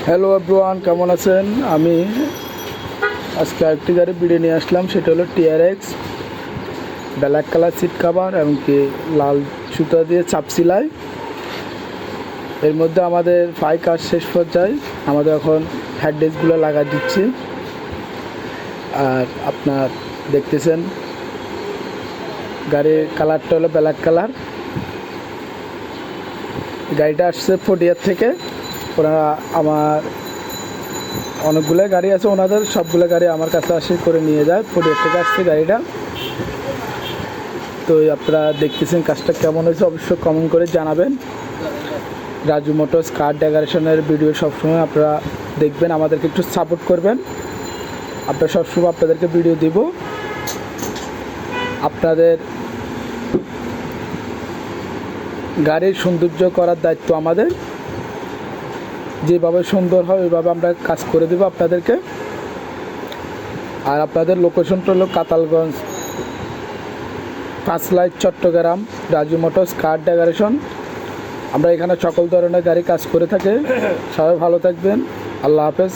Hello everyone, কেমন আছেন? আমি আজকে একটি গাড়ি ভিডিও নিয়ে আসলাম, সেটা হলো TRX black colour seat cover এবং কি লাল সুতা দিয়ে চাপ সেলাই। এর মধ্যে আমাদের ফাই কাজ শেষ পর্যায়ে, আমাদের এখন হেড ডেস্কগুলো লাগা দিচ্ছি। আর আপনার দেখতেছেন গাড়ির কালারটা হলো ব্ল্যাক কালার। গাড়িটা আসছে ফোর্টিয়ার থেকে। ওনারা আমার অনেকগুলো গাড়ি আছে, ওনাদের সবগুলো গাড়ি আমার কাছে আসে করে নিয়ে যায়। ফোর্টিয়ার থেকে আসছে গাড়িটা। তো আপনারা দেখতেছেন কাজটা কেমন হয়েছে, অবশ্যই কমেন্ট করে জানাবেন। রাজু মোটরস কার ডেকোরেশনের ভিডিও সবসময় আপনারা দেখবেন, আমাদেরকে একটু সাপোর্ট করবেন। আপনারা সবসময় আপনাদেরকে ভিডিও দিব। আপনাদের গাড়ির সৌন্দর্য করার দায়িত্ব আমাদের। যেভাবে সুন্দর হয় ওইভাবে আমরা কাজ করে দেব আপনাদেরকে। আর আপনাদের লোকেশনটা হলো কাতালগঞ্জ 5 লাইট চট্টগ্রাম, রাজু মোটরস কার ডেকোরেশন। আমরা এখানে সকল ধরনের গাড়ি কাজ করে থাকি। সবাই ভালো থাকবেন। আল্লাহ হাফেজ।